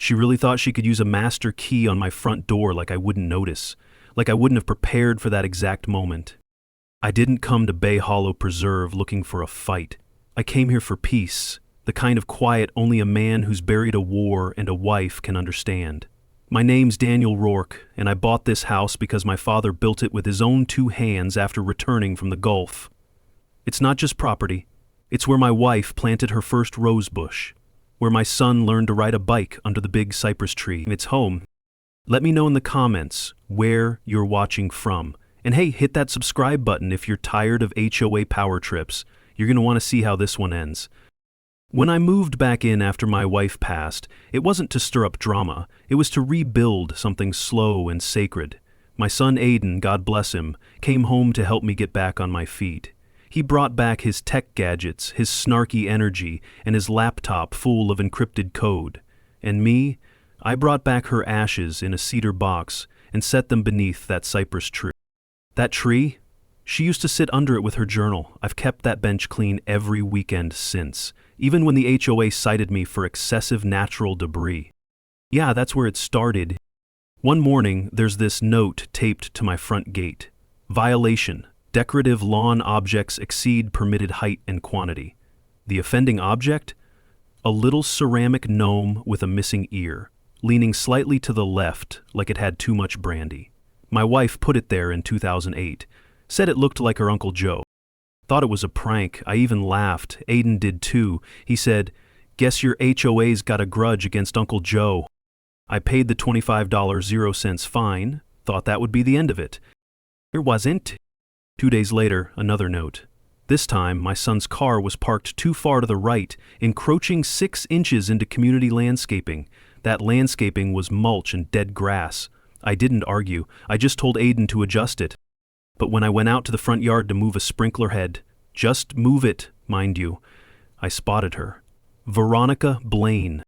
She really thought she could use a master key on my front door like I wouldn't notice, like I wouldn't have prepared for that exact moment. I didn't come to Bay Hollow Preserve looking for a fight. I came here for peace, the kind of quiet only a man who's buried a war and a wife can understand. My name's Daniel Rourke, and I bought this house because my father built it with his own 2 hands after returning from the Gulf. It's not just property. It's where my wife planted her first rose bush, where my son learned to ride a bike under the big cypress tree. It's home. Let me know in the comments where you're watching from. And hey, hit that subscribe button if you're tired of HOA power trips. You're going to want to see how this one ends. When I moved back in after my wife passed, it wasn't to stir up drama. It was to rebuild something slow and sacred. My son Aiden, God bless him, came home to help me get back on my feet. He brought back his tech gadgets, his snarky energy, and his laptop full of encrypted code. And me, I brought back her ashes in a cedar box and set them beneath that cypress tree. That tree? She used to sit under it with her journal. I've kept that bench clean every weekend since, even when the HOA cited me for excessive natural debris. Yeah, that's where it started. One morning, there's this note taped to my front gate. Violation. Decorative lawn objects exceed permitted height and quantity. The offending object? A little ceramic gnome with a missing ear, leaning slightly to the left like it had too much brandy. My wife put it there in 2008. Said it looked like her Uncle Joe. Thought it was a prank. I even laughed. Aiden did too. He said, "Guess your HOA's got a grudge against Uncle Joe." I paid the $25.00 fine. Thought that would be the end of it. It wasn't. 2 days later, another note. This time, my son's car was parked too far to the right, encroaching 6 inches into community landscaping. That landscaping was mulch and dead grass. I didn't argue. I just told Aiden to adjust it. But when I went out to the front yard to move a sprinkler head, just move it, mind you, I spotted her. Veronica Blaine.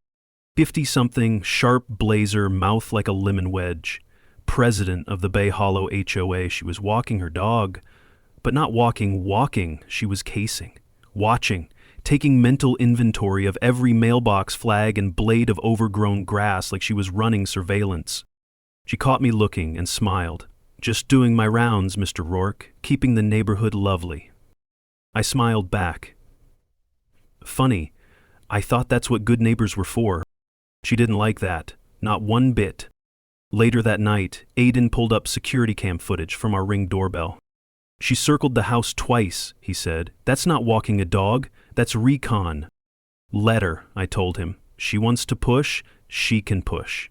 50-something, sharp blazer, mouth like a lemon wedge. President of the Bay Hollow HOA. She was walking her dog. But not walking, she was casing. Watching, taking mental inventory of every mailbox flag and blade of overgrown grass like she was running surveillance. She caught me looking and smiled. "Just doing my rounds, Mr. Rourke, keeping the neighborhood lovely." I smiled back. Funny, I thought that's what good neighbors were for. She didn't like that, not one bit. Later that night, Aiden pulled up security cam footage from our Ring doorbell. "She circled the house twice," he said. "That's not walking a dog, that's recon." "Let her," I told him. "She wants to push, she can push."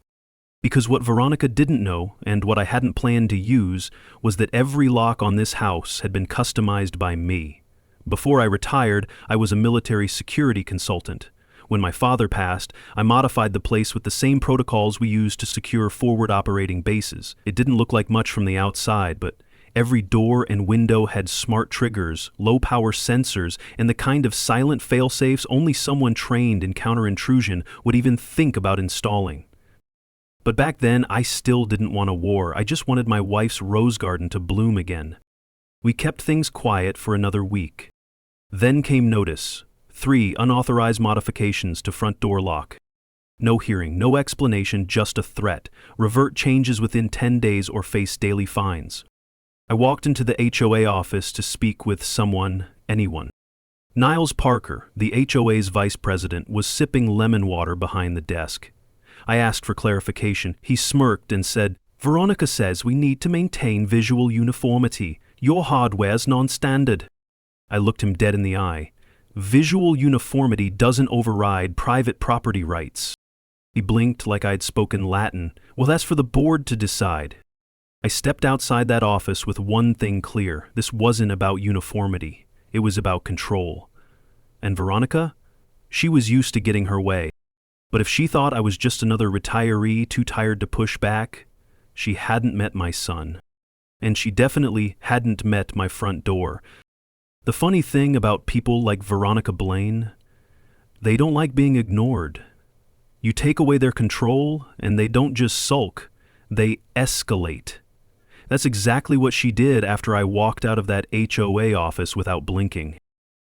Because what Veronica didn't know, and what I hadn't planned to use, was that every lock on this house had been customized by me. Before I retired, I was a military security consultant. When my father passed, I modified the place with the same protocols we use to secure forward operating bases. It didn't look like much from the outside, but every door and window had smart triggers, low-power sensors, and the kind of silent fail-safes only someone trained in counter-intrusion would even think about installing. But back then, I still didn't want a war. I just wanted my wife's rose garden to bloom again. We kept things quiet for another week. Then came notice. 3 unauthorized modifications to front door lock. No hearing, no explanation, just a threat. Revert changes within 10 days or face daily fines. I walked into the HOA office to speak with someone, anyone. Niles Parker, the HOA's vice president, was sipping lemon water behind the desk. I asked for clarification. He smirked and said, "Veronica says we need to maintain visual uniformity. Your hardware's non-standard." I looked him dead in the eye. Visual uniformity doesn't override private property rights. He blinked like I'd spoken Latin. Well, that's for the board to decide. I stepped outside that office with one thing clear. This wasn't about uniformity. It was about control. And Veronica? She was used to getting her way. But if she thought I was just another retiree too tired to push back, she hadn't met my son. And she definitely hadn't met my front door. The funny thing about people like Veronica Blaine, they don't like being ignored. You take away their control, and they don't just sulk, they escalate. That's exactly what she did after I walked out of that HOA office without blinking.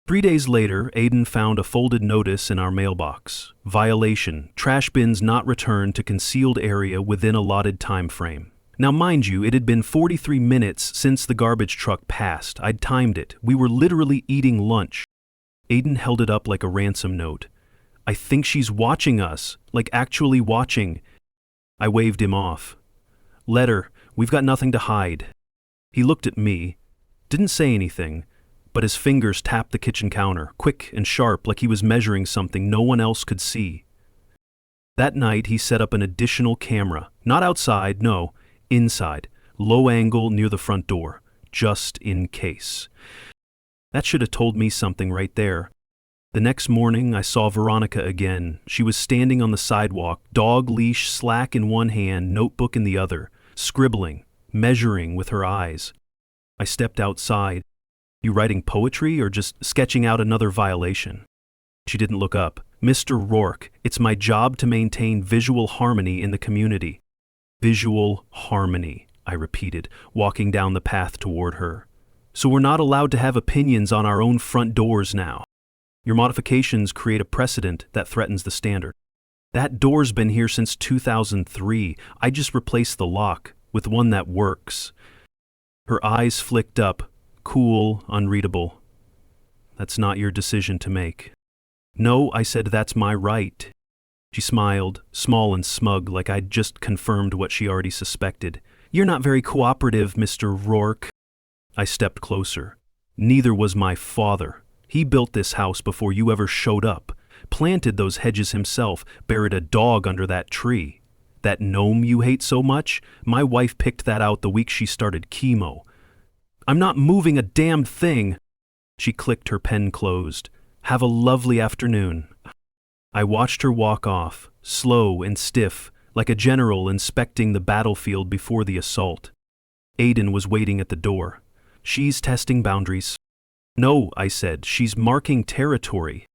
3 days later, Aiden found a folded notice in our mailbox. Violation: trash bins not returned to concealed area within allotted time frame. Now mind you, it had been 43 minutes since the garbage truck passed. I'd timed it. We were literally eating lunch. Aiden held it up like a ransom note. I think she's watching us, like actually watching. I waved him off. Let her, we've got nothing to hide. He looked at me, didn't say anything, but his fingers tapped the kitchen counter, quick and sharp, like he was measuring something no one else could see. That night he set up an additional camera, not outside, no, inside, low angle near the front door, just in case. That should have told me something right there. The next morning I saw Veronica again. She was standing on the sidewalk, dog leash slack in one hand, notebook in the other, scribbling, measuring with her eyes. I stepped outside. You writing poetry or just sketching out another violation? She didn't look up. Mr. Rourke, it's my job to maintain visual harmony in the community. Visual harmony, I repeated, walking down the path toward her. So we're not allowed to have opinions on our own front doors now. Your modifications create a precedent that threatens the standard. That door's been here since 2003. I just replaced the lock with one that works. Her eyes flicked up, cool, unreadable. That's not your decision to make. No, I said, that's my right. She smiled, small and smug, like I'd just confirmed what she already suspected. You're not very cooperative, Mr. Rourke. I stepped closer. Neither was my father. He built this house before you ever showed up, planted those hedges himself, buried a dog under that tree. That gnome you hate so much, my wife picked that out the week she started chemo. I'm not moving a damned thing. She clicked her pen closed. Have a lovely afternoon. I watched her walk off, slow and stiff, like a general inspecting the battlefield before the assault. Aiden was waiting at the door. She's testing boundaries. No, I said, she's marking territory.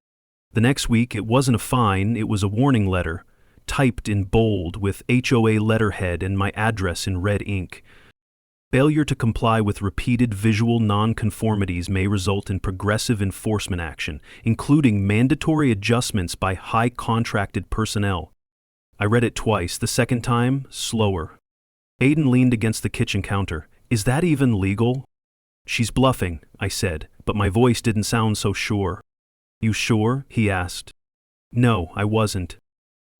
The next week, it wasn't a fine, it was a warning letter, typed in bold with HOA letterhead and my address in red ink. Failure to comply with repeated visual nonconformities may result in progressive enforcement action, including mandatory adjustments by high contracted personnel. I read it twice, the second time, slower. Aiden leaned against the kitchen counter. Is that even legal? She's bluffing, I said, but my voice didn't sound so sure. You sure? He asked. No, I wasn't.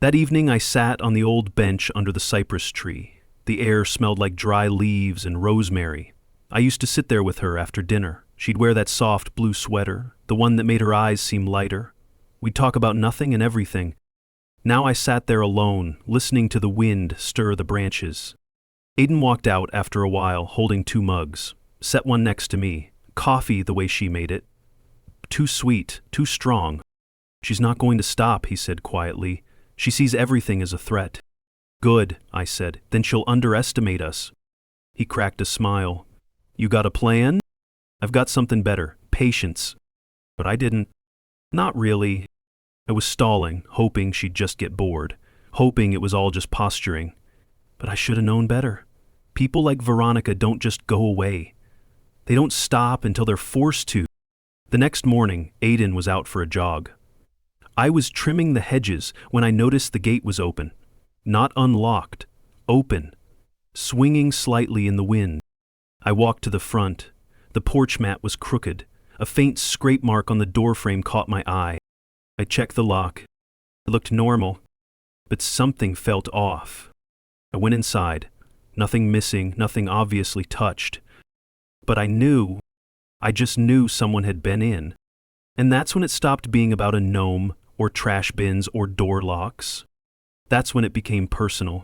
That evening I sat on the old bench under the cypress tree. The air smelled like dry leaves and rosemary. I used to sit there with her after dinner. She'd wear that soft blue sweater, the one that made her eyes seem lighter. We'd talk about nothing and everything. Now I sat there alone, listening to the wind stir the branches. Aiden walked out after a while, holding 2 mugs. Set one next to me. Coffee the way she made it. Too sweet, too strong. She's not going to stop, he said quietly. She sees everything as a threat. Good, I said. Then she'll underestimate us. He cracked a smile. You got a plan? I've got something better. Patience. But I didn't. Not really. I was stalling, hoping she'd just get bored, hoping it was all just posturing. But I should have known better. People like Veronica don't just go away. They don't stop until they're forced to. The next morning, Aiden was out for a jog. I was trimming the hedges when I noticed the gate was open. Not unlocked. Open. Swinging slightly in the wind. I walked to the front. The porch mat was crooked. A faint scrape mark on the doorframe caught my eye. I checked the lock. It looked normal, but something felt off. I went inside. Nothing missing, nothing obviously touched. But I just knew someone had been in. And that's when it stopped being about a gnome, or trash bins, or door locks. That's when it became personal.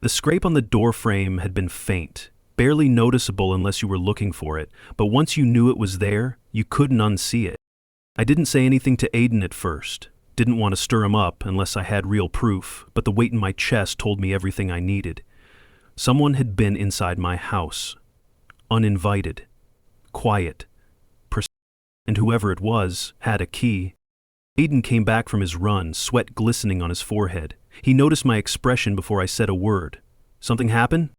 The scrape on the door frame had been faint, barely noticeable unless you were looking for it, but once you knew it was there, you couldn't unsee it. I didn't say anything to Aiden at first. Didn't want to stir him up unless I had real proof, but the weight in my chest told me everything I needed. Someone had been inside my house. Uninvited. Quiet. And whoever it was had a key. Aiden came back from his run, sweat glistening on his forehead. He noticed my expression before I said a word. Something happened?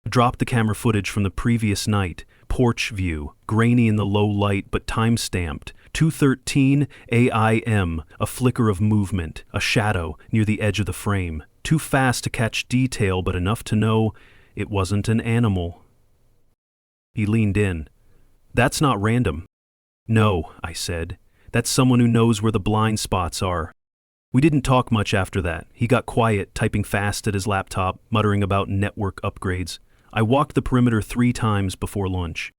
I dropped the camera footage from the previous night. Porch view, grainy in the low light but time-stamped, 2:13 a.m., a flicker of movement, a shadow near the edge of the frame. Too fast to catch detail, but enough to know it wasn't an animal. He leaned in. That's not random. No, I said. That's someone who knows where the blind spots are. We didn't talk much after that. He got quiet, typing fast at his laptop, muttering about network upgrades. I walked the perimeter 3 times before lunch.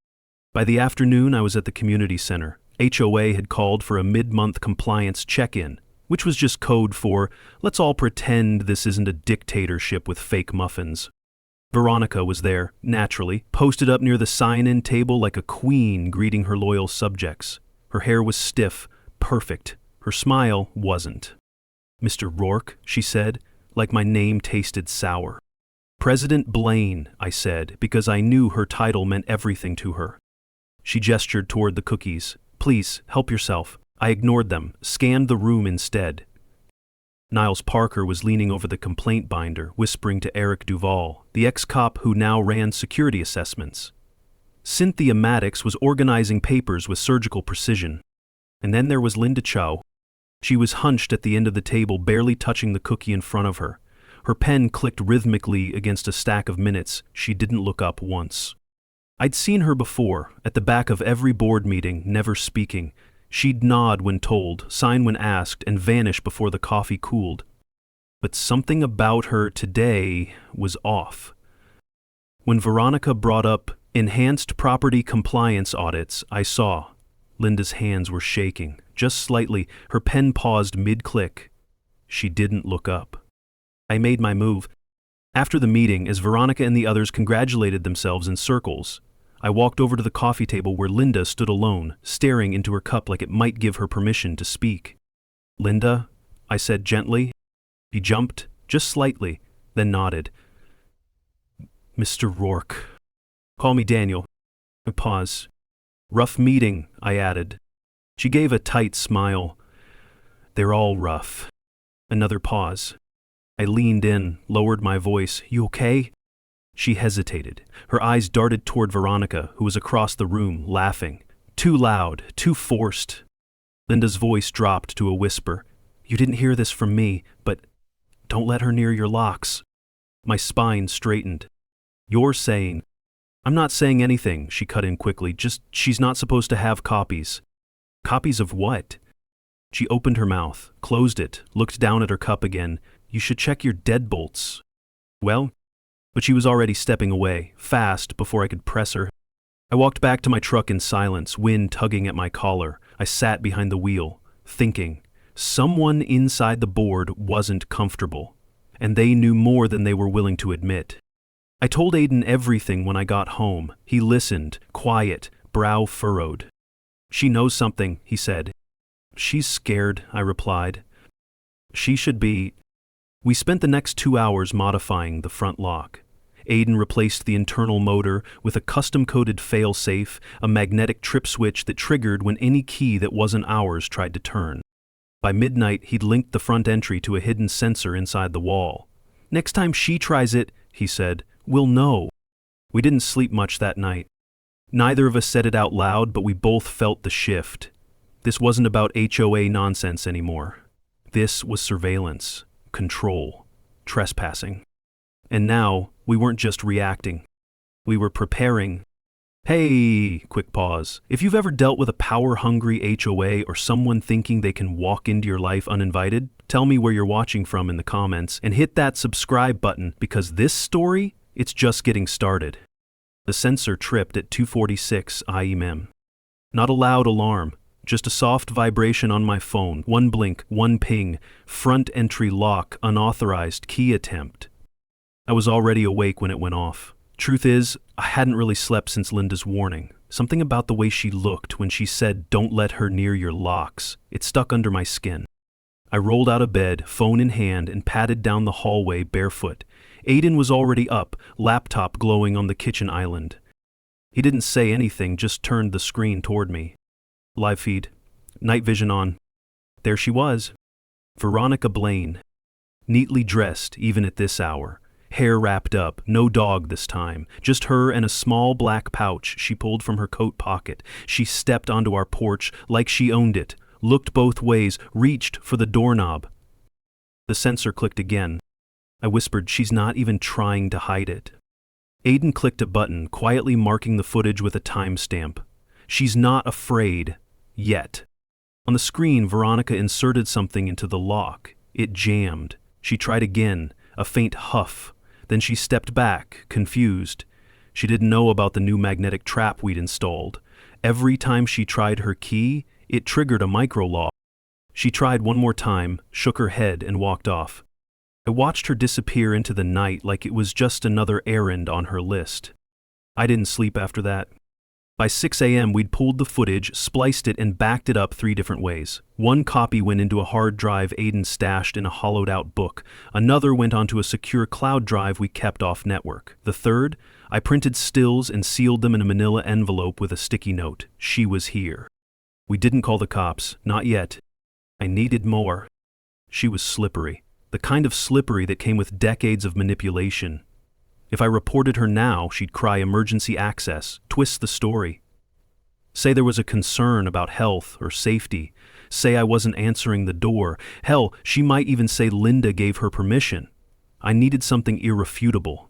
By the afternoon, I was at the community center. HOA had called for a mid-month compliance check-in, which was just code for, let's all pretend this isn't a dictatorship with fake muffins. Veronica was there, naturally, posted up near the sign-in table like a queen greeting her loyal subjects. Her hair was stiff, perfect. Her smile wasn't. Mr. Rourke, she said, like my name tasted sour. President Blaine, I said, because I knew her title meant everything to her. She gestured toward the cookies. Please, help yourself. I ignored them, scanned the room instead. Niles Parker was leaning over the complaint binder, whispering to Eric Duval, the ex-cop who now ran security assessments. Cynthia Maddox was organizing papers with surgical precision. And then there was Linda Chow. She was hunched at the end of the table, barely touching the cookie in front of her. Her pen clicked rhythmically against a stack of minutes. She didn't look up once. I'd seen her before, at the back of every board meeting, never speaking. She'd nod when told, sign when asked, and vanish before the coffee cooled. But something about her today was off. When Veronica brought up enhanced property compliance audits, I saw. Linda's hands were shaking, just slightly. Her pen paused mid-click. She didn't look up. I made my move. After the meeting, as Veronica and the others congratulated themselves in circles, I walked over to the coffee table where Linda stood alone, staring into her cup like it might give her permission to speak. Linda, I said gently. She jumped, just slightly, then nodded. Mr. Rourke. Call me Daniel. A pause. Rough meeting, I added. She gave a tight smile. They're all rough. Another pause. I leaned in, lowered my voice. You okay? She hesitated. Her eyes darted toward Veronica, who was across the room, laughing. Too loud, too forced. Linda's voice dropped to a whisper. You didn't hear this from me, but don't let her near your locks. My spine straightened. You're saying... I'm not saying anything, she cut in quickly. Just, she's not supposed to have copies. Copies of what? She opened her mouth, closed it, looked down at her cup again. You should check your deadbolts. Well... But she was already stepping away, fast, before I could press her. I walked back to my truck in silence, wind tugging at my collar. I sat behind the wheel, thinking. Someone inside the board wasn't comfortable, and they knew more than they were willing to admit. I told Aiden everything when I got home. He listened, quiet, brow furrowed. She knows something, he said. She's scared, I replied. She should be... We spent the next 2 hours modifying the front lock. Aiden replaced the internal motor with a custom-coded fail-safe, a magnetic trip switch that triggered when any key that wasn't ours tried to turn. By midnight, he'd linked the front entry to a hidden sensor inside the wall. Next time she tries it, he said, we'll know. We didn't sleep much that night. Neither of us said it out loud, but we both felt the shift. This wasn't about HOA nonsense anymore. This was surveillance. Control, trespassing. And now, we weren't just reacting. We were preparing. Hey, quick pause. If you've ever dealt with a power-hungry HOA or someone thinking they can walk into your life uninvited, tell me where you're watching from in the comments and hit that subscribe button because this story, it's just getting started. The sensor tripped at 2:46 IEM. Not a loud alarm. Just a soft vibration on my phone, one blink, one ping, front entry lock, unauthorized key attempt. I was already awake when it went off. Truth is, I hadn't really slept since Linda's warning. Something about the way she looked when she said, don't let her near your locks. It stuck under my skin. I rolled out of bed, phone in hand, and padded down the hallway barefoot. Aiden was already up, laptop glowing on the kitchen island. He didn't say anything, just turned the screen toward me. Live feed. Night vision on. There she was. Veronica Blaine. Neatly dressed, even at this hour. hair wrapped up, no dog this time, just her and a small black pouch she pulled from her coat pocket. She stepped onto our porch like she owned it, looked both ways, reached for the doorknob. The sensor clicked again. I whispered, "She's not even trying to hide it." Aiden clicked a button, quietly marking the footage with a timestamp. "She's not afraid. Yet." On the screen, Veronica inserted something into the lock. It jammed. She tried again, a faint huff. Then she stepped back, confused. She didn't know about the new magnetic trap we'd installed. Every time she tried her key, it triggered a micro-lock. She tried one more time, shook her head, and walked off. I watched her disappear into the night like it was just another errand on her list. I didn't sleep after that. By 6 a.m., we'd pulled the footage, spliced it, and backed it up 3 different ways. One copy went into a hard drive Aiden stashed in a hollowed-out book. Another went onto a secure cloud drive we kept off-network. The third, I printed stills and sealed them in a manila envelope with a sticky note. She was here. We didn't call the cops, not yet. I needed more. She was slippery, the kind of slippery that came with decades of manipulation. If I reported her now, she'd cry emergency access, twist the story. Say there was a concern about health or safety. Say I wasn't answering the door. Hell, she might even say Linda gave her permission. I needed something irrefutable.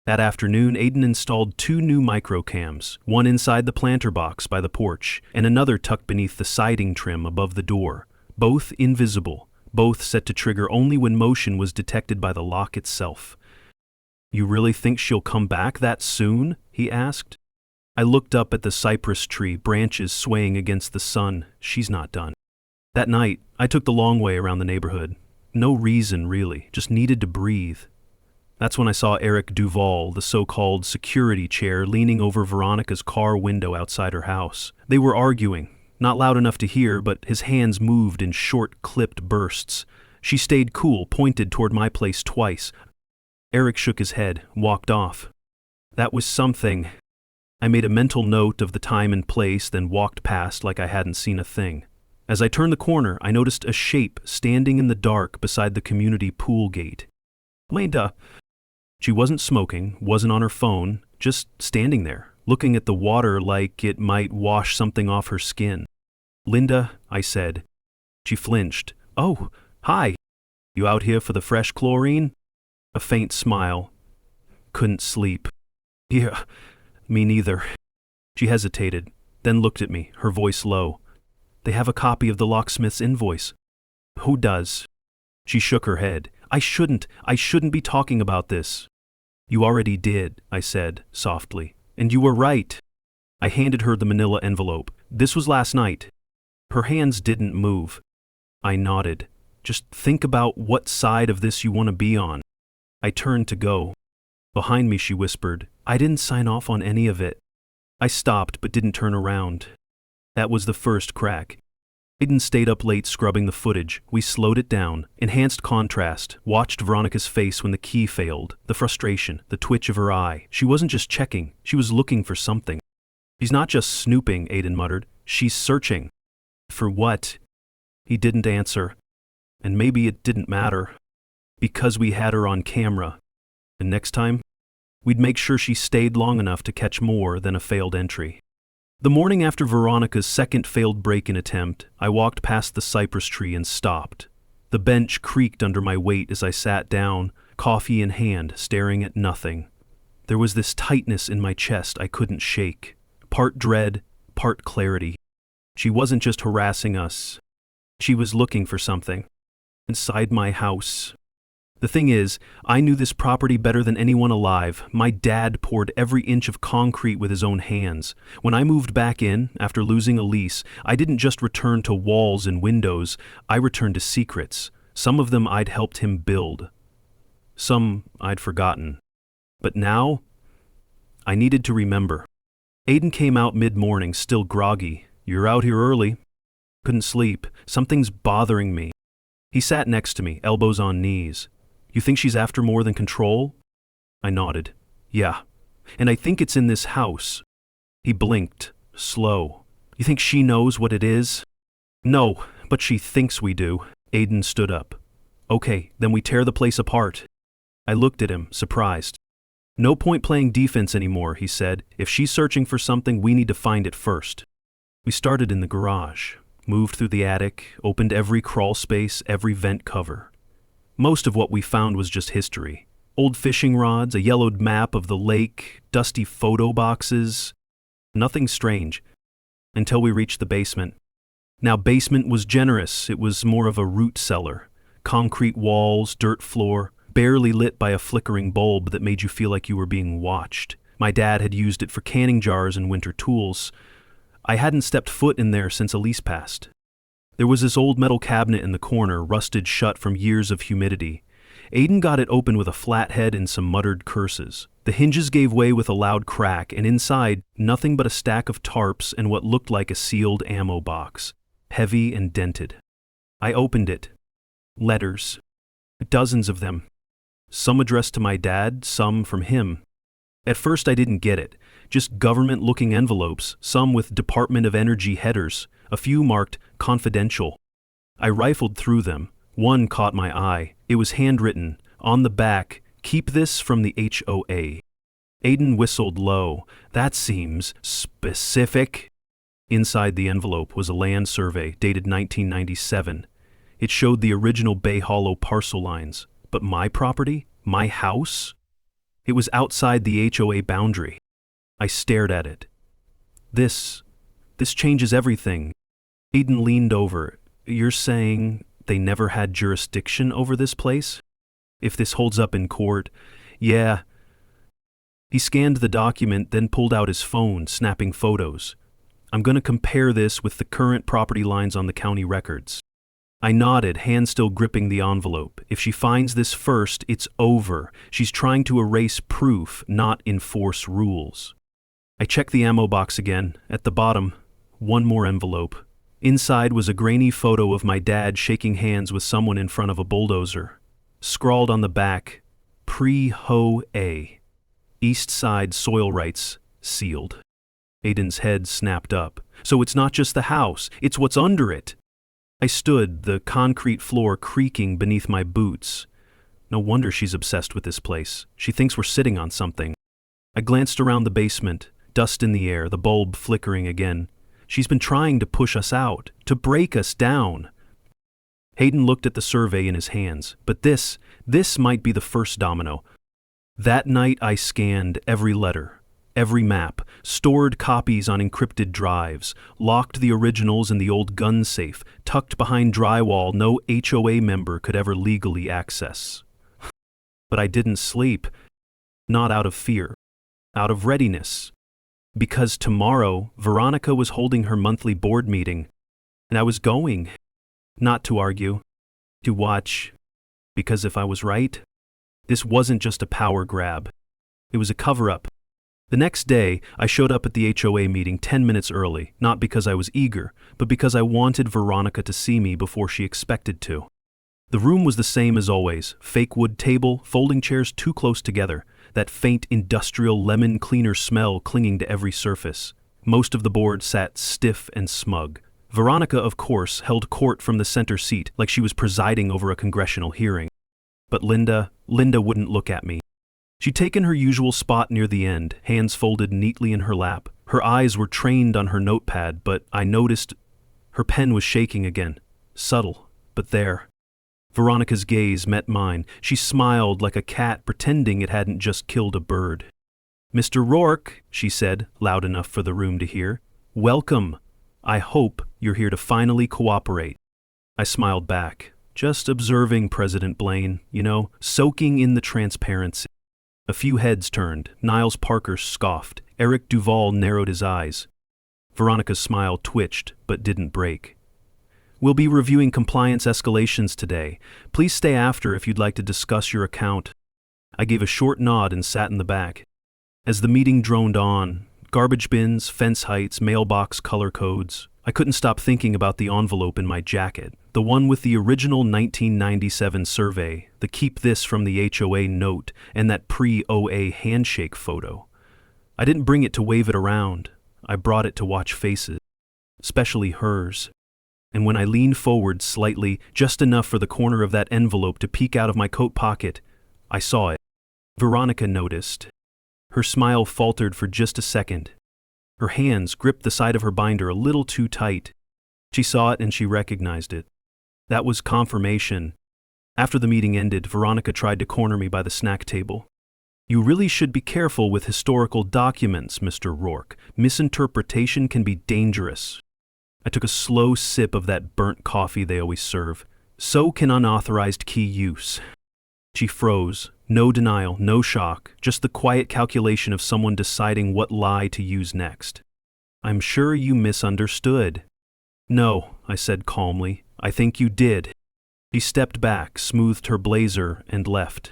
That afternoon, Aiden installed 2 new microcams, one inside the planter box by the porch, and another tucked beneath the siding trim above the door. Both invisible, both set to trigger only when motion was detected by the lock itself. "You really think she'll come back that soon?" he asked. I looked up at the cypress tree, branches swaying against the sun. She's not done. That night, I took the long way around the neighborhood. No reason, really, just needed to breathe. That's when I saw Eric Duval, the so-called security chair, leaning over Veronica's car window outside her house. They were arguing, not loud enough to hear, but his hands moved in short, clipped bursts. She stayed cool, pointed toward my place twice. Eric shook his head, walked off. That was something. I made a mental note of the time and place, then walked past like I hadn't seen a thing. As I turned the corner, I noticed a shape standing in the dark beside the community pool gate. Linda. She wasn't smoking, wasn't on her phone, just standing there, looking at the water like it might wash something off her skin. "Linda," I said. She flinched. "Oh, hi. You out here for the fresh chlorine?" A faint smile. "Couldn't sleep." "Yeah, me neither." She hesitated, then looked at me, her voice low. "They have a copy of the locksmith's invoice." "Who does?" She shook her head. I shouldn't be talking about this." "You already did," I said, softly. "And you were right." I handed her the manila envelope. "This was last night." Her hands didn't move. I nodded. "Just think about what side of this you want to be on." I turned to go. Behind me, she whispered, "I didn't sign off on any of it." I stopped but didn't turn around. That was the first crack. Aiden stayed up late scrubbing the footage. We slowed it down, enhanced contrast, watched Veronica's face when the key failed, the frustration, the twitch of her eye. She wasn't just checking, she was looking for something. "She's not just snooping," Aiden muttered. "She's searching." "For what?" He didn't answer. And maybe it didn't matter. Because we had her on camera. And next time, we'd make sure she stayed long enough to catch more than a failed entry. The morning after Veronica's second failed break-in attempt, I walked past the cypress tree and stopped. The bench creaked under my weight as I sat down, coffee in hand, staring at nothing. There was this tightness in my chest I couldn't shake, part dread, part clarity. She wasn't just harassing us. She was looking for something. Inside my house. The thing is, I knew this property better than anyone alive. My dad poured every inch of concrete with his own hands. When I moved back in, after losing a lease, I didn't just return to walls and windows. I returned to secrets. Some of them I'd helped him build. Some I'd forgotten. But now, I needed to remember. Aiden came out mid-morning, still groggy. "You're out here early." Couldn't sleep. Something's bothering me. He sat next to me, elbows on knees. "You think she's after more than control?" I nodded. "Yeah. And I think it's in this house." He blinked, slow. "You think she knows what it is?" "No, but she thinks we do." Aiden stood up. "Okay, then we tear the place apart." I looked at him, surprised. No point playing defense anymore, he said. If she's searching for something, we need to find it first. We started in the garage, moved through the attic, opened every crawl space, every vent cover. Most of what we found was just history. Old fishing rods, a yellowed map of the lake, dusty photo boxes. Nothing strange. Until we reached the basement. Now, basement was generous. It was more of a root cellar. Concrete walls, dirt floor, barely lit by a flickering bulb that made you feel like you were being watched. My dad had used it for canning jars and winter tools. I hadn't stepped foot in there since a lease passed. There was this old metal cabinet in the corner, rusted shut from years of humidity. Aiden got it open with a flat head and some muttered curses. The hinges gave way with a loud crack, and inside, nothing but a stack of tarps and what looked like a sealed ammo box, heavy and dented. I opened it. Letters. Dozens of them. Some addressed to my dad, some from him. At first I didn't get it. Just government-looking envelopes, some with Department of Energy headers, a few marked confidential. I rifled through them. One caught my eye. It was handwritten. On the back, "Keep this from the HOA." Aiden whistled low. That seems specific. Inside the envelope was a land survey dated 1997. It showed the original Bay Hollow parcel lines. But my property? My house? It was outside the HOA boundary. I stared at it. This changes everything. Aiden leaned over. You're saying they never had jurisdiction over this place? If this holds up in court, yeah. He scanned the document, then pulled out his phone, snapping photos. I'm going to compare this with the current property lines on the county records. I nodded, hand still gripping the envelope. If she finds this first, it's over. She's trying to erase proof, not enforce rules. I checked the ammo box again. At the bottom, one more envelope. Inside was a grainy photo of my dad shaking hands with someone in front of a bulldozer. Scrawled on the back, Pre-HOA. East Side soil rights, sealed. Aiden's head snapped up. So it's not just the house, it's what's under it. I stood, the concrete floor creaking beneath my boots. No wonder she's obsessed with this place. She thinks we're sitting on something. I glanced around the basement, dust in the air, the bulb flickering again. She's been trying to push us out, to break us down. Hayden looked at the survey in his hands. But this might be the first domino. That night I scanned every letter, every map, stored copies on encrypted drives, locked the originals in the old gun safe, tucked behind drywall no HOA member could ever legally access. But I didn't sleep, not out of fear, out of readiness. Because tomorrow, Veronica was holding her monthly board meeting, and I was going, not to argue, to watch, because if I was right, this wasn't just a power grab. It was a cover-up. The next day, I showed up at the HOA meeting 10 minutes early, not because I was eager, but because I wanted Veronica to see me before she expected to. The room was the same as always, fake wood table, folding chairs too close together, that faint industrial lemon cleaner smell clinging to every surface. Most of the board sat stiff and smug. Veronica, of course, held court from the center seat like she was presiding over a congressional hearing. But Linda wouldn't look at me. She'd taken her usual spot near the end, hands folded neatly in her lap. Her eyes were trained on her notepad, but I noticed her pen was shaking again. Subtle, but there. Veronica's gaze met mine. She smiled like a cat pretending it hadn't just killed a bird. "Mr. Rourke," she said, loud enough for the room to hear. "Welcome. I hope you're here to finally cooperate." I smiled back. Just observing President Blaine, soaking in the transparency. A few heads turned. Niles Parker scoffed. Eric Duval narrowed his eyes. Veronica's smile twitched, but didn't break. "We'll be reviewing compliance escalations today. Please stay after if you'd like to discuss your account." I gave a short nod and sat in the back. As the meeting droned on, garbage bins, fence heights, mailbox color codes, I couldn't stop thinking about the envelope in my jacket, the one with the original 1997 survey, the keep this from the HOA note, and that pre-OA handshake photo. I didn't bring it to wave it around. I brought it to watch faces, especially hers. And when I leaned forward slightly, just enough for the corner of that envelope to peek out of my coat pocket, I saw it. Veronica noticed. Her smile faltered for just a second. Her hands gripped the side of her binder a little too tight. She saw it and she recognized it. That was confirmation. After the meeting ended, Veronica tried to corner me by the snack table. You really should be careful with historical documents, Mr. Rourke. Misinterpretation can be dangerous. I took a slow sip of that burnt coffee they always serve. So can unauthorized key use. She froze. No denial, no shock, just the quiet calculation of someone deciding what lie to use next. I'm sure you misunderstood. No, I said calmly. I think you did. She stepped back, smoothed her blazer, and left.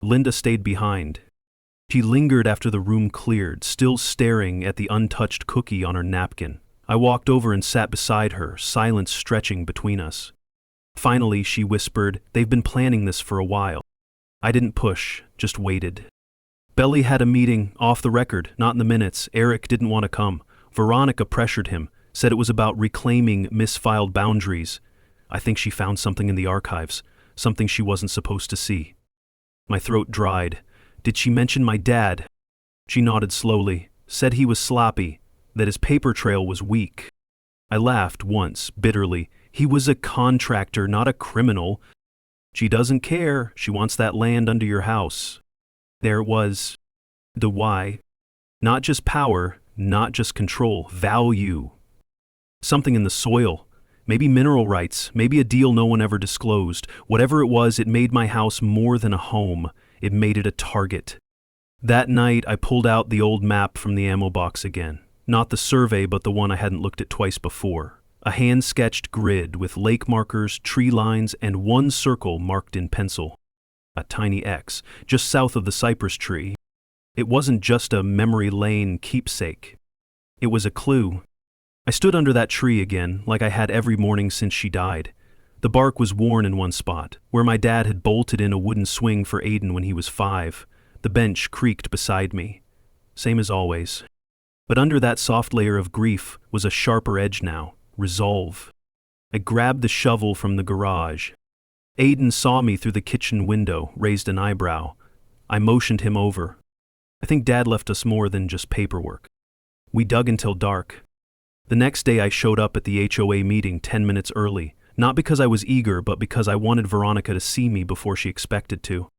Linda stayed behind. She lingered after the room cleared, still staring at the untouched cookie on her napkin. I walked over and sat beside her, silence stretching between us. Finally, she whispered, "They've been planning this for a while." I didn't push, just waited. Belly had a meeting, off the record, not in the minutes. Eric didn't want to come. Veronica pressured him, said it was about reclaiming misfiled boundaries. I think she found something in the archives, something she wasn't supposed to see. My throat dried. Did she mention my dad? She nodded slowly, said he was sloppy, that his paper trail was weak. I laughed once, bitterly. He was a contractor, not a criminal. She doesn't care. She wants that land under your house. There was the why. Not just power, not just control, value. Something in the soil. Maybe mineral rights, maybe a deal no one ever disclosed. Whatever it was, it made my house more than a home. It made it a target. That night, I pulled out the old map from the ammo box again. Not the survey, but the one I hadn't looked at twice before. A hand-sketched grid with lake markers, tree lines, and one circle marked in pencil. A tiny X, just south of the cypress tree. It wasn't just a memory lane keepsake. It was a clue. I stood under that tree again, like I had every morning since she died. The bark was worn in one spot, where my dad had bolted in a wooden swing for Aiden when he was 5. The bench creaked beside me. Same as always. But under that soft layer of grief was a sharper edge now. Resolve. I grabbed the shovel from the garage. Aiden saw me through the kitchen window, raised an eyebrow. I motioned him over. I think Dad left us more than just paperwork. We dug until dark. The next day I showed up at the HOA meeting 10 minutes early, not because I was eager, but because I wanted Veronica to see me before she expected to.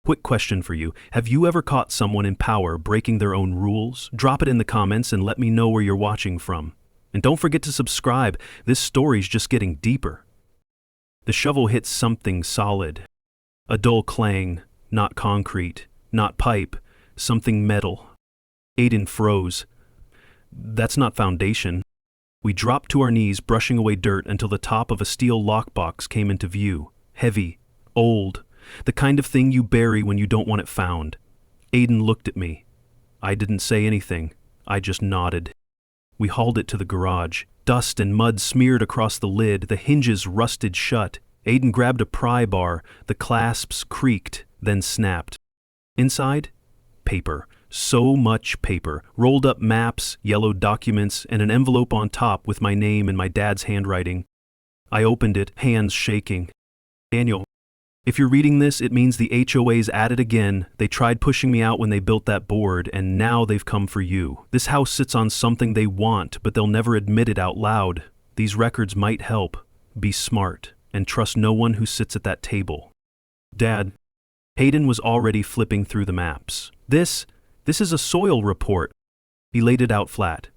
Quick question for you. Have you ever caught someone in power breaking their own rules? Drop it in the comments and let me know where you're watching from. And don't forget to subscribe. This story's just getting deeper. The shovel hit something solid. A dull clang, not concrete, not pipe, something metal. Aiden froze. That's not foundation. We dropped to our knees, brushing away dirt until the top of a steel lockbox came into view. Heavy, old, the kind of thing you bury when you don't want it found. Aiden looked at me. I didn't say anything. I just nodded. We hauled it to the garage. Dust and mud smeared across the lid, the hinges rusted shut. Aiden grabbed a pry bar. The clasps creaked, then snapped. Inside? Paper. So much paper. Rolled up maps, yellowed documents, and an envelope on top with my name in my dad's handwriting. I opened it, hands shaking. Daniel, if you're reading this, it means the HOA's at it again. They tried pushing me out when they built that board, and now they've come for you. This house sits on something they want, but they'll never admit it out loud. These records might help. Be smart, and trust no one who sits at that table. Dad. Hayden was already flipping through the maps. This is a soil report. He laid it out flat.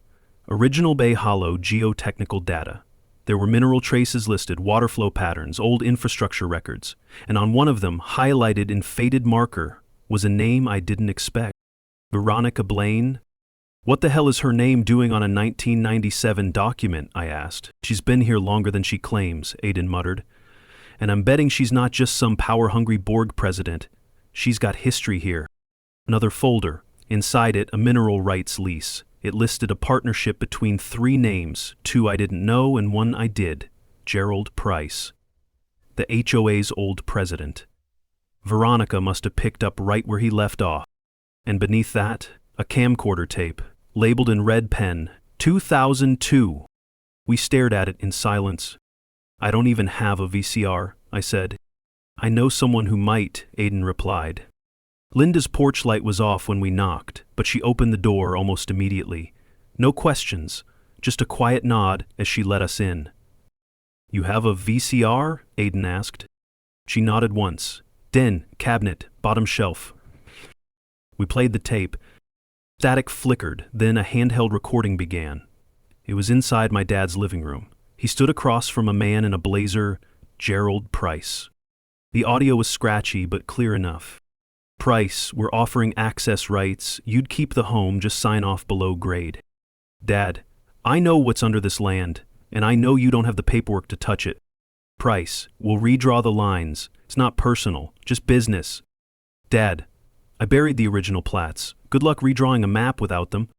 Original Bay Hollow geotechnical data. There were mineral traces listed, water flow patterns, old infrastructure records, and on one of them, highlighted in faded marker, was a name I didn't expect. Veronica Blaine? What the hell is her name doing on a 1997 document, I asked. She's been here longer than she claims, Aiden muttered. And I'm betting she's not just some power-hungry Borg president. She's got history here. Another folder. Inside it, a mineral rights lease. It listed a partnership between 3 names, 2 I didn't know and 1 I did. Gerald Price. The HOA's old president. Veronica must have picked up right where he left off. And beneath that, a camcorder tape, labeled in red pen, 2002. We stared at it in silence. I don't even have a VCR, I said. I know someone who might, Aiden replied. Linda's porch light was off when we knocked, but she opened the door almost immediately. No questions, just a quiet nod as she let us in. You have a VCR? Aiden asked. She nodded once. Den, cabinet, bottom shelf. We played the tape. Static flickered, then a handheld recording began. It was inside my dad's living room. He stood across from a man in a blazer, Gerald Price. The audio was scratchy but clear enough. Price, we're offering access rights. You'd keep the home, just sign off below grade. Dad, I know what's under this land, and I know you don't have the paperwork to touch it. Price, we'll redraw the lines. It's not personal, just business. Dad, I buried the original plats. Good luck redrawing a map without them.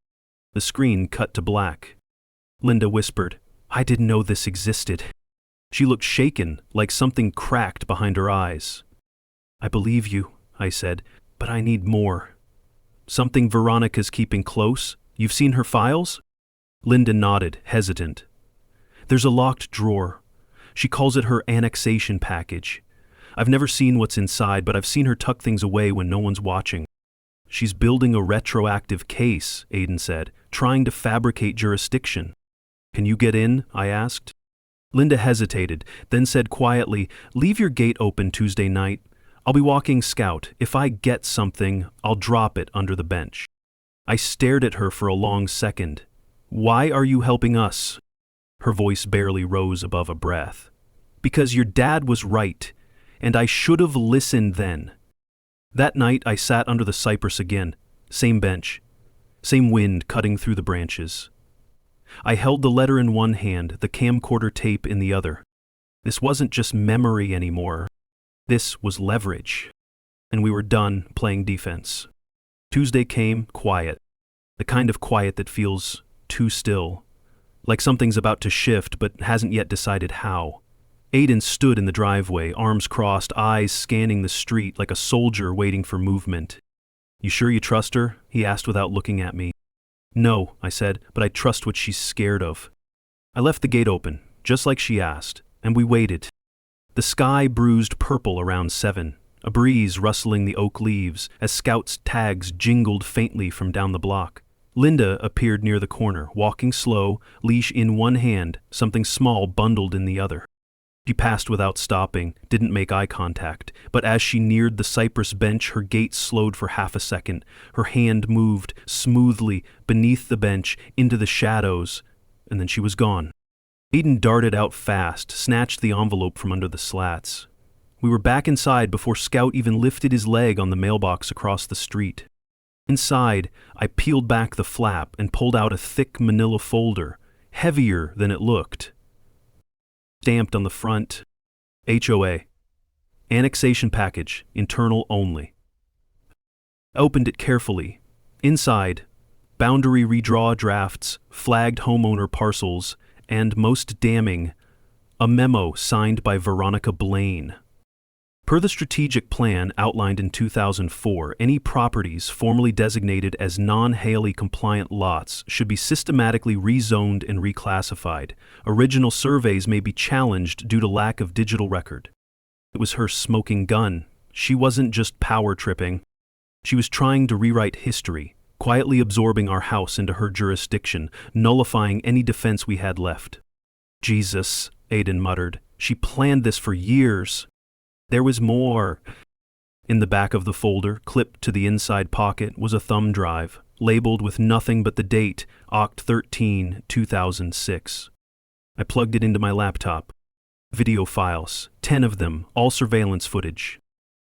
The screen cut to black. Linda whispered, I didn't know this existed. She looked shaken, like something cracked behind her eyes. I believe you, I said, but I need more. Something Veronica's keeping close? You've seen her files? Linda nodded, hesitant. There's a locked drawer. She calls it her annexation package. I've never seen what's inside, but I've seen her tuck things away when no one's watching. She's building a retroactive case, Aiden said, trying to fabricate jurisdiction. Can you get in? I asked. Linda hesitated, then said quietly, leave your gate open Tuesday night. I'll be walking scout. If I get something, I'll drop it under the bench. I stared at her for a long second. Why are you helping us? Her voice barely rose above a breath. Because your dad was right, and I should have listened then. That night I sat under the cypress again, same bench, same wind cutting through the branches. I held the letter in one hand, the camcorder tape in the other. This wasn't just memory anymore. This was leverage. And we were done playing defense. Tuesday came, quiet. The kind of quiet that feels too still. Like something's about to shift but hasn't yet decided how. Aiden stood in the driveway, arms crossed, eyes scanning the street like a soldier waiting for movement. You sure you trust her? He asked without looking at me. No, I said, but I trust what she's scared of. I left the gate open, just like she asked, and we waited. The sky bruised purple around 7, a breeze rustling the oak leaves as Scout's tags jingled faintly from down the block. Linda appeared near the corner, walking slow, leash in one hand, something small bundled in the other. She passed without stopping, didn't make eye contact, but as she neared the cypress bench, her gait slowed for half a second. Her hand moved smoothly beneath the bench into the shadows, and then she was gone. Aiden darted out fast, snatched the envelope from under the slats. We were back inside before Scout even lifted his leg on the mailbox across the street. Inside, I peeled back the flap and pulled out a thick manila folder, heavier than it looked. Stamped on the front, HOA, annexation package, internal only. I opened it carefully. Inside, boundary redraw drafts, flagged homeowner parcels, and most damning, a memo signed by Veronica Blaine. Per the strategic plan outlined in 2004, any properties formerly designated as non-HALE compliant lots should be systematically rezoned and reclassified. Original surveys may be challenged due to lack of digital record. It was her smoking gun. She wasn't just power tripping. She was trying to rewrite history, quietly absorbing our house into her jurisdiction, nullifying any defense we had left. Jesus, Aiden muttered. She planned this for years. There was more. In the back of the folder, clipped to the inside pocket, was a thumb drive, labeled with nothing but the date, Oct 13, 2006. I plugged it into my laptop. Video files, 10 of them, all surveillance footage.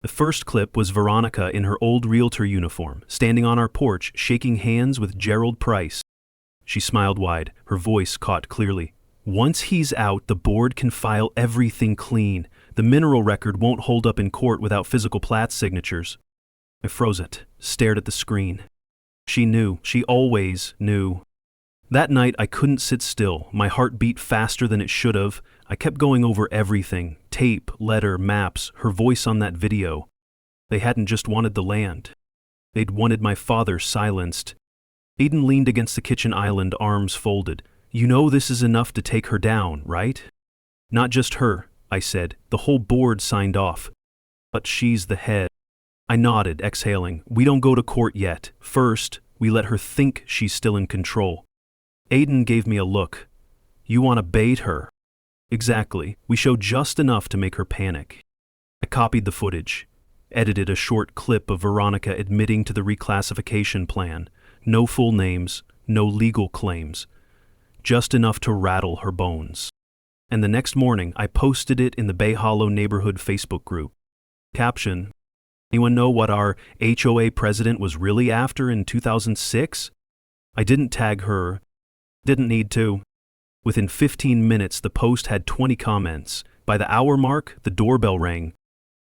The first clip was Veronica in her old realtor uniform, standing on our porch, shaking hands with Gerald Price. She smiled wide, her voice caught clearly. Once he's out, the board can file everything clean. The mineral record won't hold up in court without physical plat signatures. I froze it, stared at the screen. She knew. She always knew. That night I couldn't sit still. My heart beat faster than it should have. I kept going over everything. Tape, letter, maps, her voice on that video. They hadn't just wanted the land. They'd wanted my father silenced. Aiden leaned against the kitchen island, arms folded. You know this is enough to take her down, right? Not just her, I said. The whole board signed off. But she's the head. I nodded, exhaling. We don't go to court yet. First, we let her think she's still in control. Aiden gave me a look. You want to bait her? Exactly. We show just enough to make her panic. I copied the footage, edited a short clip of Veronica admitting to the reclassification plan. No full names, no legal claims. Just enough to rattle her bones. And the next morning, I posted it in the Bay Hollow neighborhood Facebook group. Caption: anyone know what our HOA president was really after in 2006? I didn't tag her. Didn't need to. Within 15 minutes, the post had 20 comments. By the hour mark, the doorbell rang.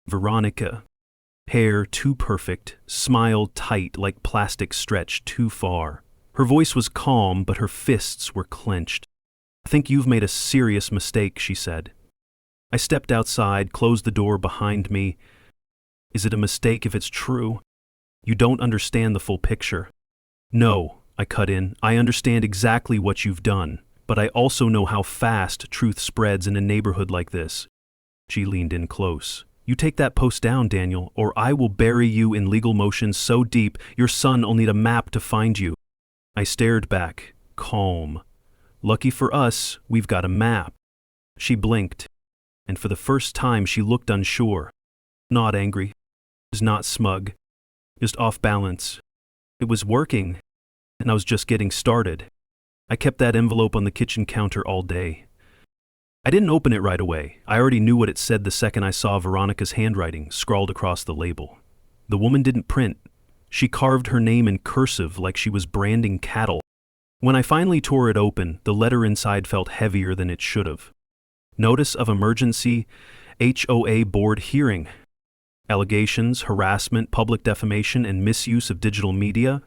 Veronica. Hair too perfect, smile tight like plastic stretched too far. Her voice was calm, but her fists were clenched. I think you've made a serious mistake, she said. I stepped outside, closed the door behind me. Is it a mistake if it's true? You don't understand the full picture. No, I cut in. I understand exactly what you've done, but I also know how fast truth spreads in a neighborhood like this. She leaned in close. You take that post down, Daniel, or I will bury you in legal motion so deep your son will need a map to find you. I stared back, calm. Lucky for us, we've got a map. She blinked, and for the first time she looked unsure. Not angry, not smug, just off balance. It was working, and I was just getting started. I kept that envelope on the kitchen counter all day. I didn't open it right away. I already knew what it said the second I saw Veronica's handwriting scrawled across the label. The woman didn't print. She carved her name in cursive like she was branding cattle. When I finally tore it open, the letter inside felt heavier than it should have. Notice of emergency, HOA board hearing. Allegations, harassment, public defamation, and misuse of digital media.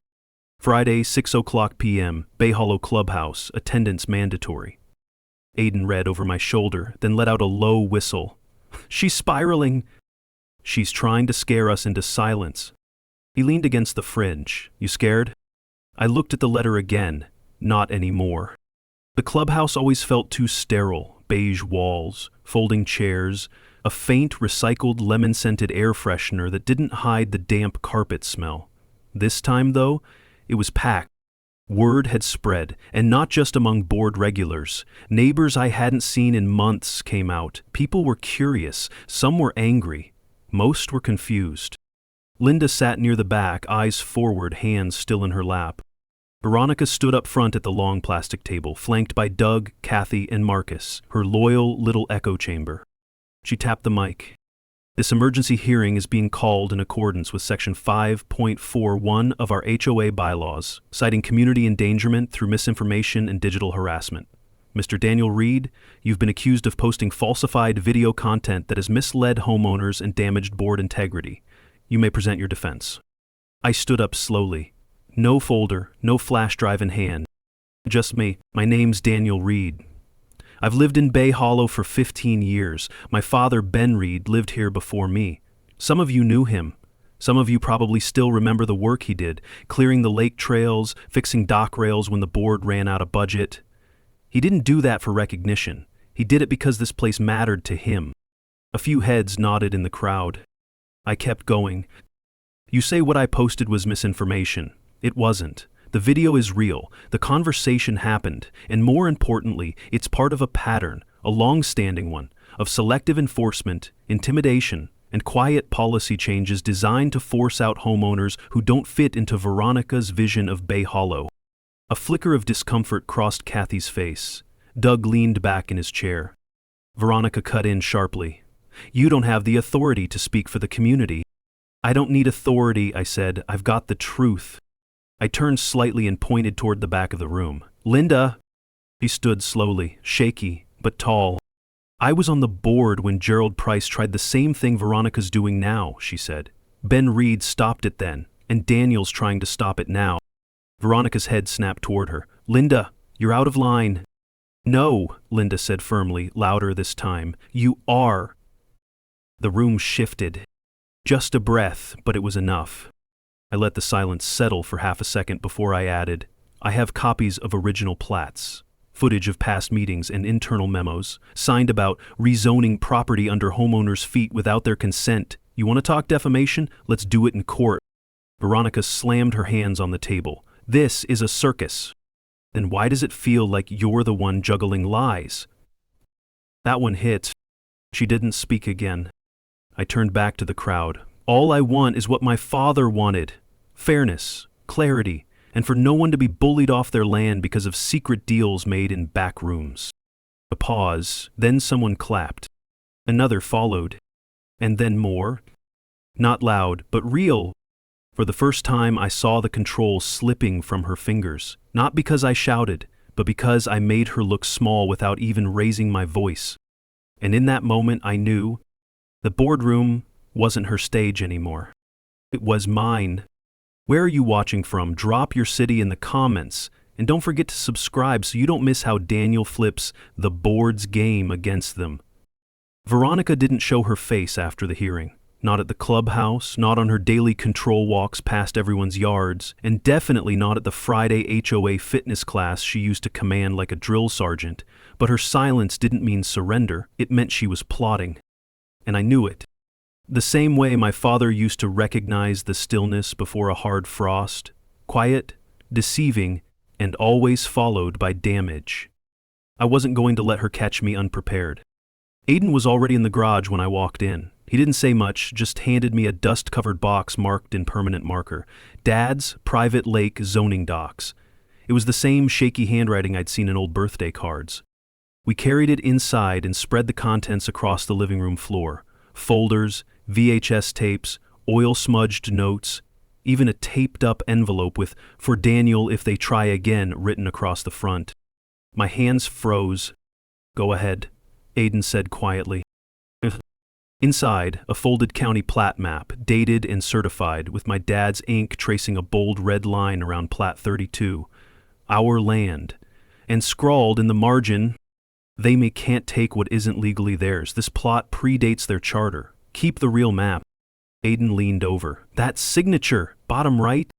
Friday, 6:00 p.m., Bay Hollow Clubhouse, attendance mandatory. Aiden read over my shoulder, then let out a low whistle. She's spiraling. She's trying to scare us into silence. He leaned against the fringe. You scared? I looked at the letter again. Not anymore. The clubhouse always felt too sterile. Beige walls, folding chairs, a faint recycled lemon-scented air freshener that didn't hide the damp carpet smell. This time, though, it was packed. Word had spread, and not just among board regulars. Neighbors I hadn't seen in months came out. People were curious. Some were angry. Most were confused. Linda sat near the back, eyes forward, hands still in her lap. Veronica stood up front at the long plastic table, flanked by Doug, Kathy, and Marcus, her loyal little echo chamber. She tapped the mic. This emergency hearing is being called in accordance with Section 5.41 of our HOA bylaws, citing community endangerment through misinformation and digital harassment. Mr. Daniel Reed, you've been accused of posting falsified video content that has misled homeowners and damaged board integrity. You may present your defense. I stood up slowly. No folder, no flash drive in hand. Just me. My name's Daniel Reed. I've lived in Bay Hollow for 15 years. My father, Ben Reed, lived here before me. Some of you knew him. Some of you probably still remember the work he did, clearing the lake trails, fixing dock rails when the board ran out of budget. He didn't do that for recognition. He did it because this place mattered to him. A few heads nodded in the crowd. I kept going. You say what I posted was misinformation. It wasn't. The video is real, the conversation happened, and more importantly, it's part of a pattern, a long-standing one, of selective enforcement, intimidation, and quiet policy changes designed to force out homeowners who don't fit into Veronica's vision of Bay Hollow. A flicker of discomfort crossed Kathy's face. Doug leaned back in his chair. Veronica cut in sharply. You don't have the authority to speak for the community. I don't need authority, I said. I've got the truth. I turned slightly and pointed toward the back of the room. Linda! She stood slowly, shaky, but tall. I was on the board when Gerald Price tried the same thing Veronica's doing now, she said. Ben Reed stopped it then, and Daniel's trying to stop it now. Veronica's head snapped toward her. Linda, you're out of line. No, Linda said firmly, louder this time. You are. The room shifted. Just a breath, but it was enough. I let the silence settle for half a second before I added, I have copies of original plats, footage of past meetings and internal memos, signed about rezoning property under homeowners' feet without their consent, You want to talk defamation? Let's do it in court. Veronica slammed her hands on the table. This is a circus. Then why does it feel like you're the one juggling lies? That one hit. She didn't speak again. I turned back to the crowd. All I want is what my father wanted. Fairness, clarity, and for no one to be bullied off their land because of secret deals made in back rooms. A pause, then someone clapped. Another followed. And then more. Not loud, but real. For the first time, I saw the control slipping from her fingers. Not because I shouted, but because I made her look small without even raising my voice. And in that moment, I knew the boardroom wasn't her stage anymore. It was mine. Where are you watching from? Drop your city in the comments. And don't forget to subscribe so you don't miss how Daniel flips the board's game against them. Veronica didn't show her face after the hearing. Not at the clubhouse, not on her daily control walks past everyone's yards, and definitely not at the Friday HOA fitness class she used to command like a drill sergeant. But her silence didn't mean surrender, it meant she was plotting. And I knew it. The same way my father used to recognize the stillness before a hard frost, quiet, deceiving, and always followed by damage. I wasn't going to let her catch me unprepared. Aiden was already in the garage when I walked in. He didn't say much, just handed me a dust-covered box marked in permanent marker. Dad's Private Lake Zoning Docs. It was the same shaky handwriting I'd seen in old birthday cards. We carried it inside and spread the contents across the living room floor. Folders, VHS tapes, oil-smudged notes, even a taped-up envelope with "For Daniel if they try again" written across the front. My hands froze. "Go ahead," Aiden said quietly. Inside, a folded county plat map, dated and certified, with my dad's ink tracing a bold red line around Plat 32, our land, and scrawled in the margin, "They can't take what isn't legally theirs. This plot predates their charter. Keep the real map." Aiden leaned over. "That signature, bottom right?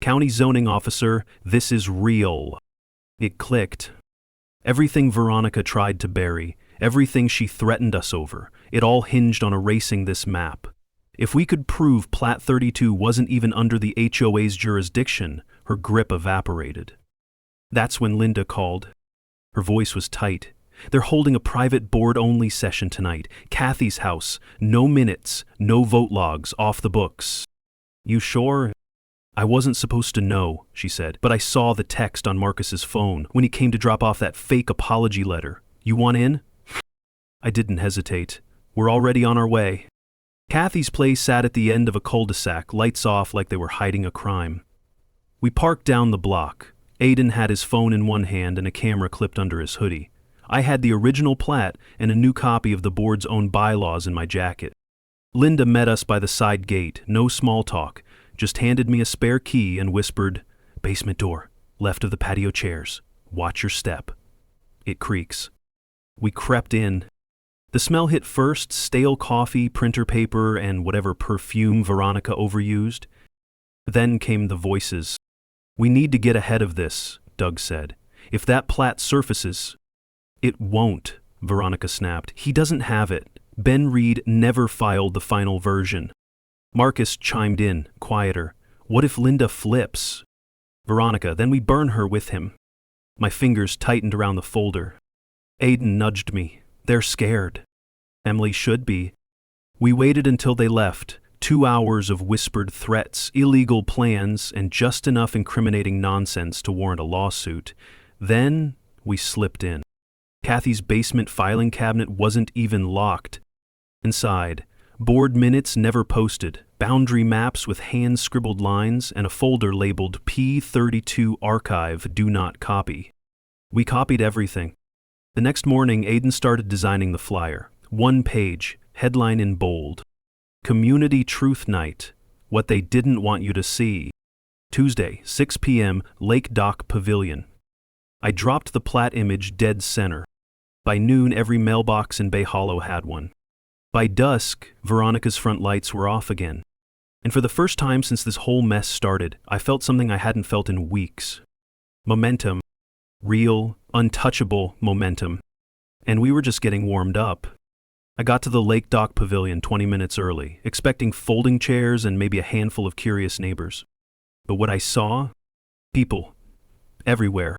County zoning officer, this is real." It clicked. Everything Veronica tried to bury, everything she threatened us over, it all hinged on erasing this map. If we could prove Plat 32 wasn't even under the HOA's jurisdiction, her grip evaporated. That's when Linda called. Her voice was tight. "They're holding a private board-only session tonight. Kathy's house. No minutes, no vote logs, off the books." "You sure?" "I wasn't supposed to know," she said, "but I saw the text on Marcus's phone when he came to drop off that fake apology letter. You want in?" I didn't hesitate. "We're already on our way." Kathy's place sat at the end of a cul-de-sac, lights off like they were hiding a crime. We parked down the block. Aiden had his phone in one hand and a camera clipped under his hoodie. I had the original plat and a new copy of the board's own bylaws in my jacket. Linda met us by the side gate, no small talk, just handed me a spare key and whispered, "Basement door, left of the patio chairs. Watch your step. It creaks." We crept in. The smell hit first, stale coffee, printer paper, and whatever perfume Veronica overused. Then came the voices. "We need to get ahead of this," Doug said. "If that plat surfaces—" "It won't," Veronica snapped. "He doesn't have it. Ben Reed never filed the final version." Marcus chimed in, quieter. "What if Linda flips?" "Veronica, then we burn her with him." My fingers tightened around the folder. Aiden nudged me. "They're scared." Emily should be. We waited until they left. 2 hours of whispered threats, illegal plans, and just enough incriminating nonsense to warrant a lawsuit. Then we slipped in. Kathy's basement filing cabinet wasn't even locked. Inside, board minutes never posted, boundary maps with hand-scribbled lines, and a folder labeled P32 Archive Do Not Copy. We copied everything. The next morning, Aiden started designing the flyer. 1 page, headline in bold. Community Truth Night, what they didn't want you to see. Tuesday, 6 p.m., Lake Dock Pavilion. I dropped the plat image dead center. By noon, every mailbox in Bay Hollow had one. By dusk, Veronica's front lights were off again. And for the first time since this whole mess started, I felt something I hadn't felt in weeks. Momentum. Real, untouchable momentum. And we were just getting warmed up. I got to the Lake Dock Pavilion 20 minutes early, expecting folding chairs and maybe a handful of curious neighbors. But what I saw? People. Everywhere.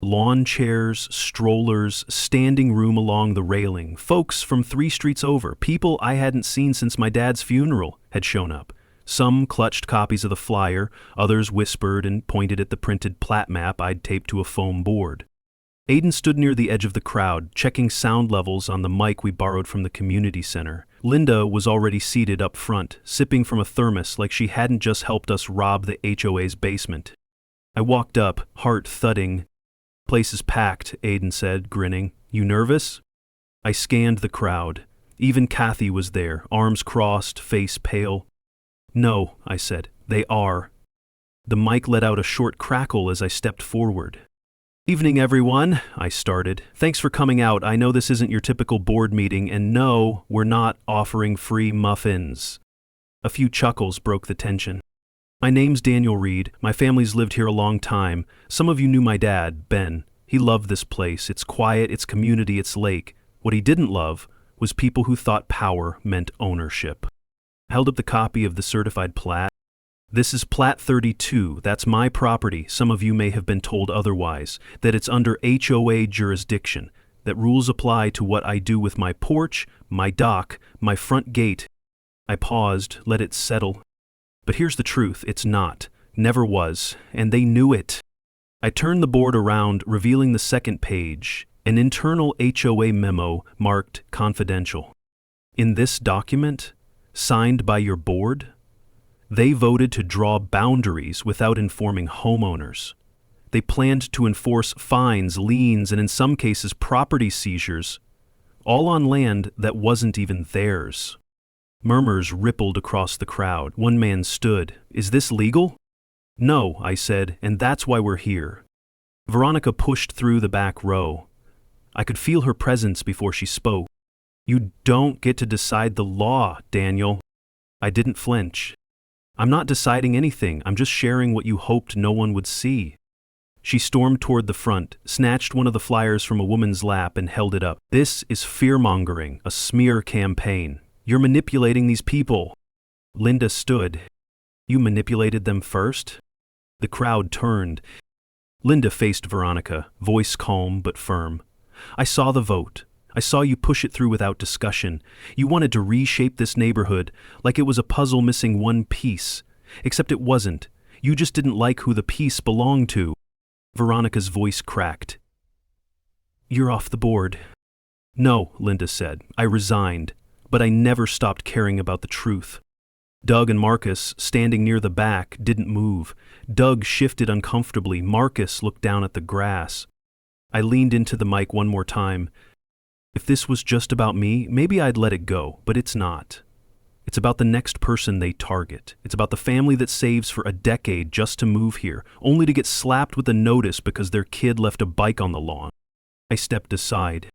Lawn chairs, strollers, standing room along the railing, folks from 3 streets over, people I hadn't seen since my dad's funeral had shown up. Some clutched copies of the flyer, others whispered and pointed at the printed plat map I'd taped to a foam board. Aiden stood near the edge of the crowd, checking sound levels on the mic we borrowed from the community center. Linda was already seated up front, sipping from a thermos like she hadn't just helped us rob the HOA's basement. I walked up, heart thudding. "Place is packed," Aiden said, grinning. "You nervous?" I scanned the crowd. Even Kathy was there, arms crossed, face pale. "No," I said, "they are." The mic let out a short crackle as I stepped forward. "Evening, everyone," I started. "Thanks for coming out. I know this isn't your typical board meeting, and no, we're not offering free muffins." A few chuckles broke the tension. "My name's Daniel Reed. My family's lived here a long time. Some of you knew my dad, Ben. He loved this place. It's quiet, it's community, it's lake. What he didn't love was people who thought power meant ownership." I held up the copy of the certified plat. "This is Plat 32. That's my property. Some of you may have been told otherwise, that it's under HOA jurisdiction, that rules apply to what I do with my porch, my dock, my front gate." I paused, let it settle. But here's the truth, it's not, never was, and they knew it. I turned the board around, revealing the second page, an internal HOA memo marked confidential. In this document, signed by your board, they voted to draw boundaries without informing homeowners. They planned to enforce fines, liens, and in some cases property seizures, all on land that wasn't even theirs. Murmurs rippled across the crowd. One man stood. "Is this legal?" "No," I said, "and that's why we're here." Veronica pushed through the back row. I could feel her presence before she spoke. "You don't get to decide the law, Daniel." I didn't flinch. "I'm not deciding anything, I'm just sharing what you hoped no one would see." She stormed toward the front, snatched one of the flyers from a woman's lap and held it up. "This is fear-mongering, a smear campaign. You're manipulating these people." Linda stood. "You manipulated them first?" The crowd turned. Linda faced Veronica, voice calm but firm. "I saw the vote. I saw you push it through without discussion. You wanted to reshape this neighborhood like it was a puzzle missing one piece. Except it wasn't. You just didn't like who the piece belonged to." Veronica's voice cracked. "You're off the board." "No," Linda said. "I resigned. But I never stopped caring about the truth." Doug and Marcus, standing near the back, didn't move. Doug shifted uncomfortably. Marcus looked down at the grass. I leaned into the mic one more time. "If this was just about me, maybe I'd let it go, but it's not. It's about the next person they target. It's about the family that saves for a decade just to move here, only to get slapped with a notice because their kid left a bike on the lawn." I stepped aside.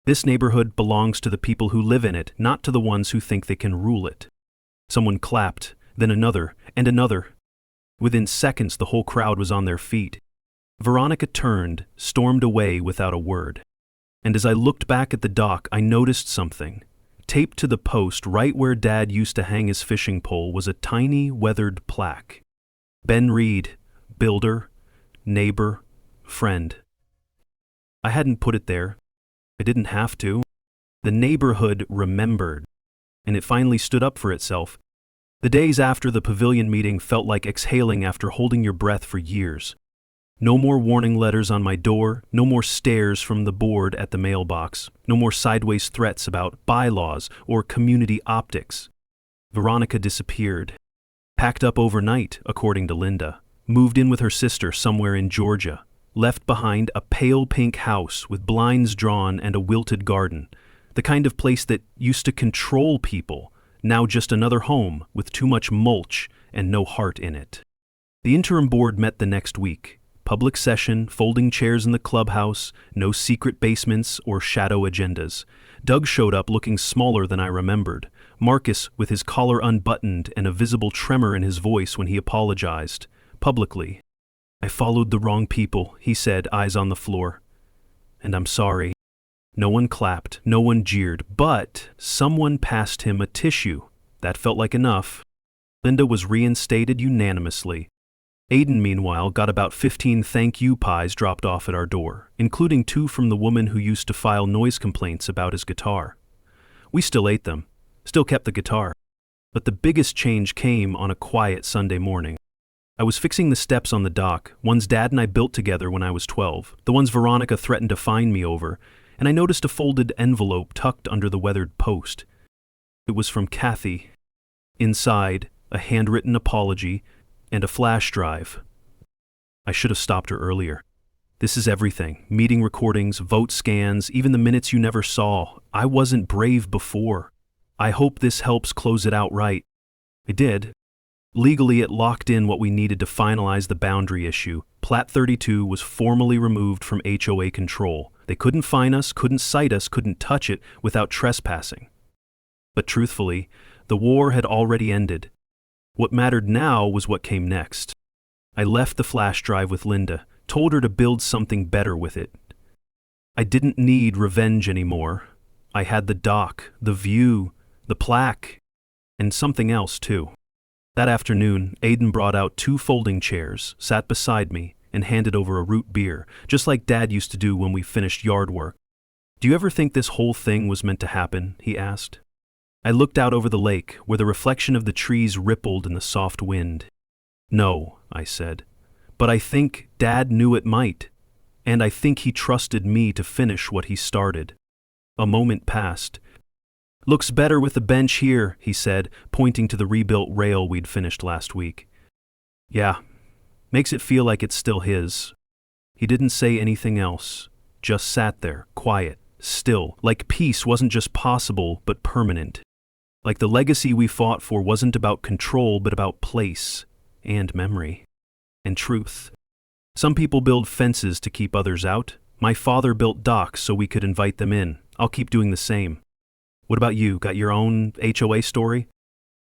"This neighborhood belongs to the people who live in it, not to the ones who think they can rule it." Someone clapped, then another, and another. Within seconds, the whole crowd was on their feet. Veronica turned, stormed away without a word. And as I looked back at the dock, I noticed something. Taped to the post right where Dad used to hang his fishing pole was a tiny, weathered plaque. Ben Reed, builder, neighbor, friend. I hadn't put it there. I didn't have to. The neighborhood remembered, and it finally stood up for itself. The days after the pavilion meeting felt like exhaling after holding your breath for years. No more warning letters on my door, no more stares from the board at the mailbox, no more sideways threats about bylaws or community optics. Veronica disappeared. Packed up overnight, according to Linda. Moved in with her sister somewhere in Georgia. Left behind a pale pink house with blinds drawn and a wilted garden. The kind of place that used to control people, now just another home with too much mulch and no heart in it. The interim board met the next week. Public session, folding chairs in the clubhouse, no secret basements or shadow agendas. Doug showed up looking smaller than I remembered. Marcus with his collar unbuttoned and a visible tremor in his voice when he apologized. Publicly. "I followed the wrong people," he said, eyes on the floor. "And I'm sorry." No one clapped, no one jeered, but someone passed him a tissue. That felt like enough. Linda was reinstated unanimously. Aiden, meanwhile, got about 15 thank you pies dropped off at our door, including 2 from the woman who used to file noise complaints about his guitar. We still ate them, still kept the guitar. But the biggest change came on a quiet Sunday morning. I was fixing the steps on the dock, ones Dad and I built together when I was 12, the ones Veronica threatened to fine me over, and I noticed a folded envelope tucked under the weathered post. It was from Kathy. Inside, a handwritten apology and a flash drive. I should have stopped her earlier. This is everything. Meeting recordings, vote scans, even the minutes you never saw. I wasn't brave before. I hope this helps close it out right. It did. Legally, it locked in what we needed to finalize the boundary issue. Plat 32 was formally removed from HOA control. They couldn't fine us, couldn't cite us, couldn't touch it without trespassing. But truthfully, the war had already ended. What mattered now was what came next. I left the flash drive with Linda, told her to build something better with it. I didn't need revenge anymore. I had the dock, the view, the plaque, and something else too. That afternoon, Aiden brought out 2 folding chairs, sat beside me, and handed over a root beer, just like Dad used to do when we finished yard work. "Do you ever think this whole thing was meant to happen?" he asked. I looked out over the lake, where the reflection of the trees rippled in the soft wind. "No," I said, "but I think Dad knew it might, and I think he trusted me to finish what he started." A moment passed. "Looks better with the bench here," he said, pointing to the rebuilt rail we'd finished last week. "Yeah, makes it feel like it's still his." He didn't say anything else, just sat there, quiet, still, like peace wasn't just possible but permanent. Like the legacy we fought for wasn't about control but about place, and memory, and truth. Some people build fences to keep others out. My father built docks so we could invite them in. I'll keep doing the same. What about you? Got your own HOA story?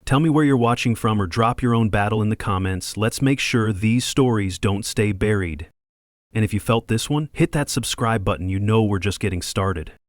Tell me where you're watching from or drop your own battle in the comments. Let's make sure these stories don't stay buried. And if you felt this one, hit that subscribe button. You know we're just getting started.